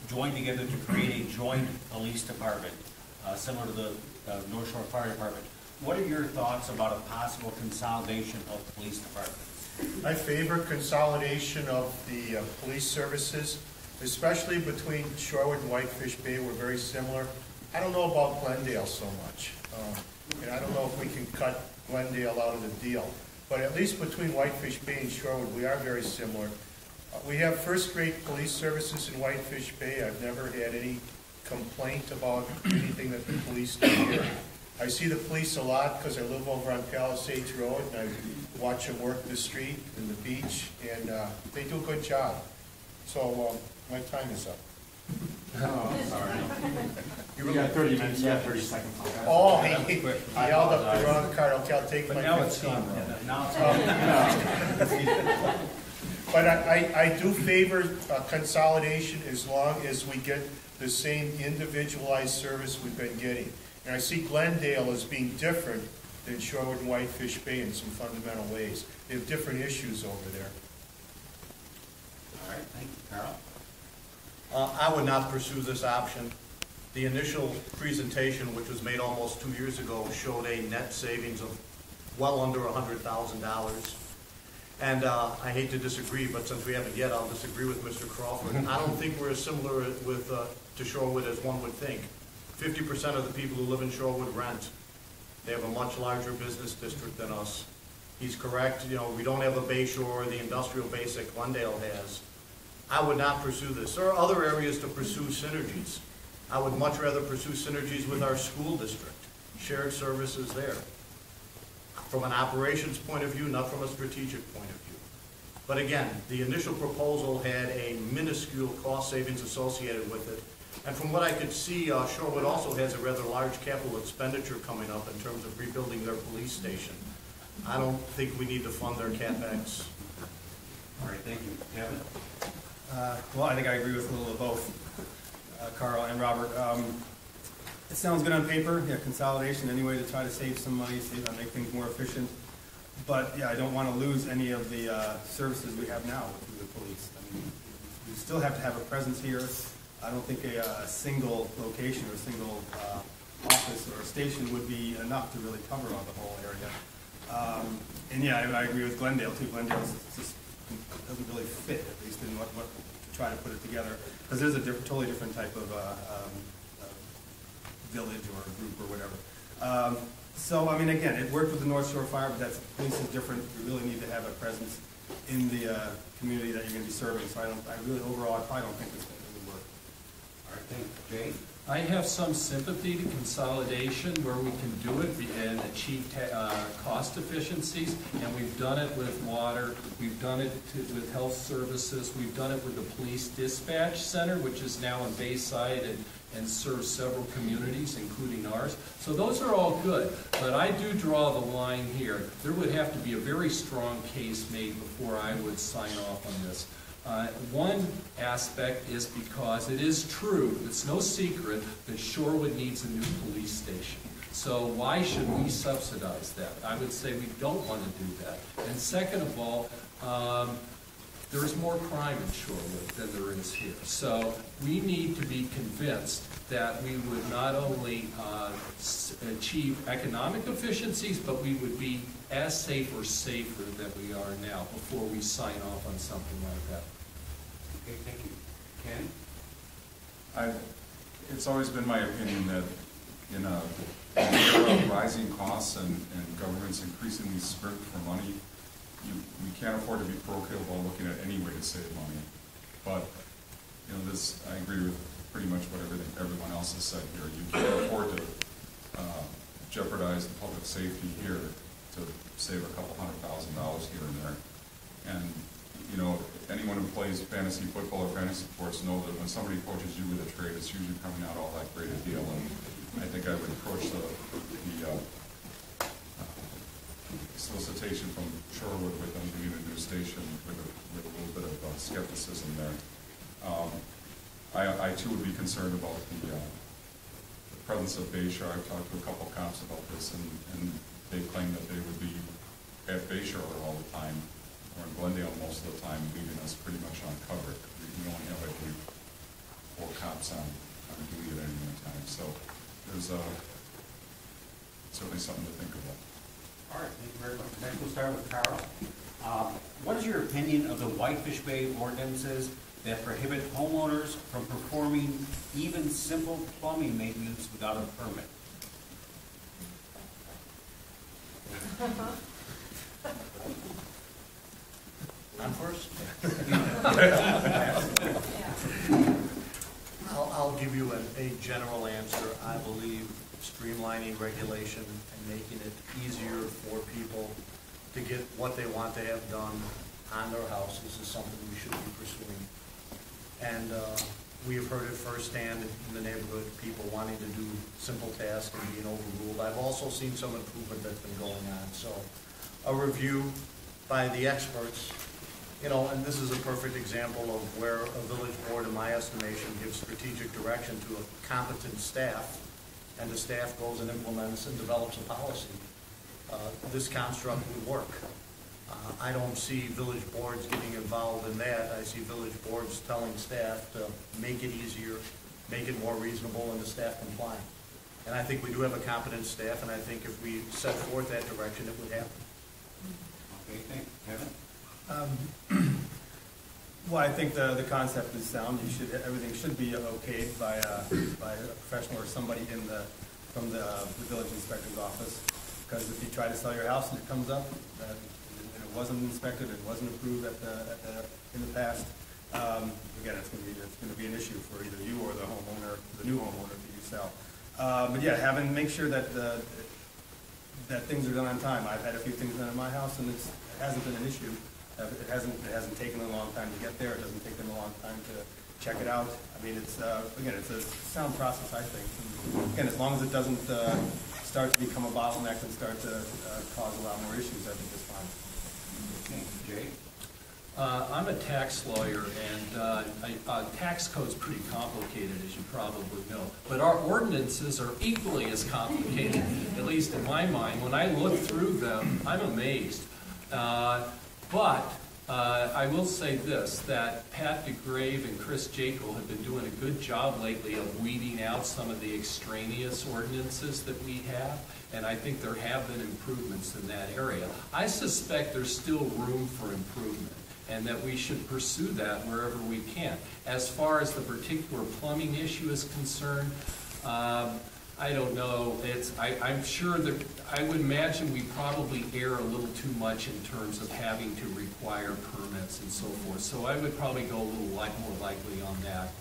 join together to create a joint police department, similar to the North Shore Fire Department. What are your thoughts about a possible consolidation of police departments? I favor consolidation of the police services, especially between Shorewood and Whitefish Bay. We're very similar. I don't know about Glendale so much, and I don't know if we can cut Glendale out of the deal. But at least between Whitefish Bay and Shorewood, we are very similar. We have first-rate police services in Whitefish Bay. I've never had any complaint about anything that the police do here. I see the police a lot because I live over on Palisades Road, and I watch them work the street and the beach, and they do a good job. So my time is up. Oh, sorry. You got 30 minutes. You got 30 seconds. Oh, he yelled up the wrong card. Okay, I'll take my 15. It's gone. Now it's gone. But I do favor consolidation as long as we get the same individualized service we've been getting. And I see Glendale as being different than Shorewood and Whitefish Bay in some fundamental ways. They have different issues over there. All right, thank you, Carl. I would not pursue this option. The initial presentation, which was made almost 2 years ago, showed a net savings of well under $100,000. And I hate to disagree, but since we haven't yet, I'll disagree with Mr. Crawford. I don't think we're as similar with to Shorewood as one would think. 50% of the people who live in Shorewood rent. They have a much larger business district than us. He's correct. You know, we don't have a bay shore, the industrial base that Glendale has. I would not pursue this. There are other areas to pursue synergies. I would much rather pursue synergies with our school district. Shared services there. From an operations point of view, not from a strategic point of view. But again, the initial proposal had a minuscule cost savings associated with it. And from what I could see, Shorewood also has a rather large capital expenditure coming up in terms of rebuilding their police station. I don't think we need to fund their CapEx. All right, thank you. Kevin? Well, I think I agree with a little of both, Carl and Robert. It sounds good on paper, yeah, consolidation, any way to try to save some money, make things more efficient. But yeah, I don't want to lose any of the services we have now with the police. I mean, you still have to have a presence here. I don't think a single location or a single office or a station would be enough to really cover on the whole area. And yeah, I agree with Glendale too. Glendale just doesn't really fit, at least in what to try to put it together, because there's a totally different type of village or group or whatever. So I mean, again, it worked with the North Shore Fire, but that's police is different. You really need to have a presence in the community that you're going to be serving. So I really overall, I probably don't think it's going to really work. All right, thank you. Jay? I have some sympathy to consolidation where we can do it and achieve cost efficiencies, and we've done it with water, we've done it with health services, we've done it with the police dispatch center, which is now in Bayside and serves several communities, including ours. So those are all good, but I do draw the line here. There would have to be a very strong case made before I would sign off on this. One aspect is because it is true, it's no secret, that Shorewood needs a new police station. So why should we subsidize that? I would say we don't want to do that. And second of all, there's more crime in Shorewood than there is here. So we need to be convinced that we would not only achieve economic efficiencies, but we would be as safe or safer than we are now before we sign off on something like that. Okay, thank you. Ken? It's always been my opinion that in a era of rising costs and governments increasingly skirt for money, we can't afford to be parochial while looking at any way to save money. But you know, I agree with pretty much what everyone else has said here. You can't afford to jeopardize the public safety here to save a couple $100,000 here and there. And you know, anyone who plays fantasy football or fantasy sports know that when somebody approaches you with a trade, it's usually coming out all that great a deal. And I think I would approach the solicitation from Shorewood with them being a new station with a little bit of skepticism there. I too would be concerned about the presence of Bayshore. I've talked to a couple of cops about this, and they claim that they would be at Bayshore all the time, or in Glendale most of the time, leaving us pretty much uncovered. We only have, I believe, 4 cops on duty at any one time. So there's certainly something to think about. All right, thank you very much. Next, we'll start with Carl. What is your opinion of the Whitefish Bay ordinances that prohibit homeowners from performing even simple plumbing maintenance without a permit? I'm first? I'll give you a general answer. I believe streamlining regulation and making it easier for people to get what they want to have done on their houses is something we should be pursuing. And we have heard it firsthand in the neighborhood, people wanting to do simple tasks and being overruled. I've also seen some improvement that's been going on. So a review by the experts, you know, and this is a perfect example of where a village board, in my estimation, gives strategic direction to a competent staff, and the staff goes and implements and develops a policy. This construct would work. I don't see village boards getting involved in that. I see village boards telling staff to make it easier, make it more reasonable, and the staff compliant. And I think we do have a competent staff, and I think if we set forth that direction, it would happen. Okay, thank you. Kevin? Well, I think the concept is sound. Everything should be okayed by a professional or somebody from the village inspector's office. Because if you try to sell your house and it comes up that it wasn't inspected, it wasn't approved in the past, again, it's going to be an issue for either you or the homeowner, the new homeowner that you sell. But yeah, make sure that that things are done on time. I've had a few things done in my house, and it hasn't been an issue. It hasn't taken them a long time to get there. It doesn't take them a long time to check it out. I mean, it's again, it's a sound process, I think. And again, as long as it doesn't start to become a bottleneck and start to cause a lot more issues, I think it's fine. Thank you. Jay? I'm a tax lawyer, and tax code's pretty complicated, as you probably know. But our ordinances are equally as complicated, at least in my mind. When I look through them, I'm amazed. But I will say this, that Pat DeGrave and Chris Jekyll have been doing a good job lately of weeding out some of the extraneous ordinances that we have, and I think there have been improvements in that area. I suspect there's still room for improvement, and that we should pursue that wherever we can. As far as the particular plumbing issue is concerned, I don't know. I'm sure that I would imagine we probably err a little too much in terms of having to require permits and so forth. So I would probably go a little more likely on that.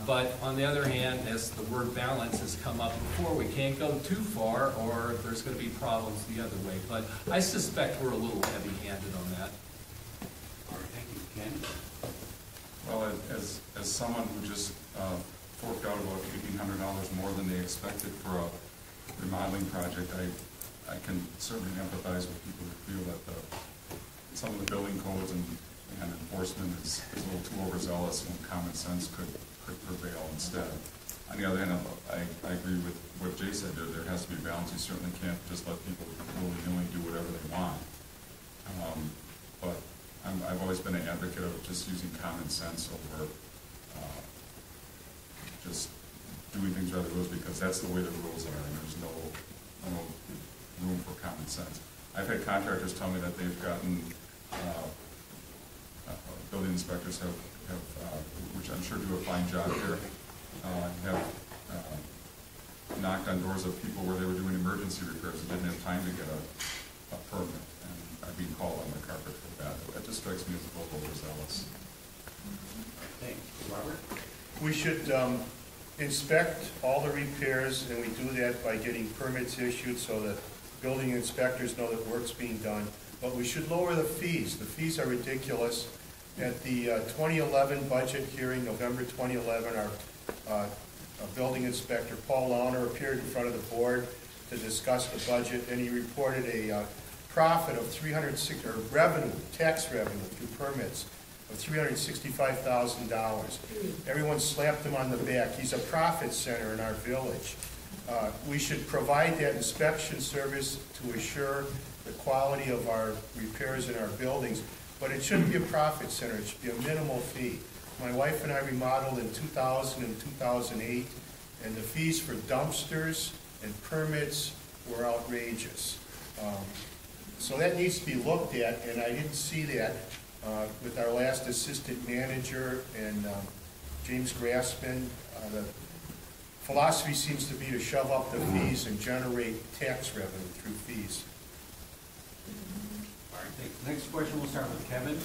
But on the other hand, as the word balance has come up before, we can't go too far, or there's going to be problems the other way. But I suspect we're a little heavy-handed on that. All right, thank you. Ken? Well, as someone who just forked out about $1,800 more than they expected for a remodeling project, I can certainly empathize with people who feel that some of the building codes and enforcement is a little too overzealous when common sense could prevail instead. On the other hand, I agree with what Jay said. There has to be a balance. You certainly can't just let people willy-nilly do whatever they want. But I've always been an advocate of just using common sense over just doing things by the rules, because that's the way the rules are, and there's no room for common sense. I've had contractors tell me that they've gotten, building inspectors have which I'm sure do a fine job here, have knocked on doors of people where they were doing emergency repairs and didn't have time to get a permit, and I've been called on the carpet for that. That just strikes me as a little overzealous. Thanks. Robert? We should inspect all the repairs, and we do that by getting permits issued so that building inspectors know that work's being done. But we should lower the fees. The fees are ridiculous. At the 2011 budget hearing, November 2011, our building inspector, Paul Launer, appeared in front of the board to discuss the budget, and he reported a profit of tax revenue through permits of $365,000. Everyone slapped him on the back. He's a profit center in our village. We should provide that inspection service to assure the quality of our repairs in our buildings, but it shouldn't be a profit center. It should be a minimal fee. My wife and I remodeled in 2000 and 2008, and the fees for dumpsters and permits were outrageous. So that needs to be looked at, and I didn't see that with our last assistant manager and James Grassman. The philosophy seems to be to shove up the fees and generate tax revenue through fees. All right, thanks. Next question, we'll start with Kevin.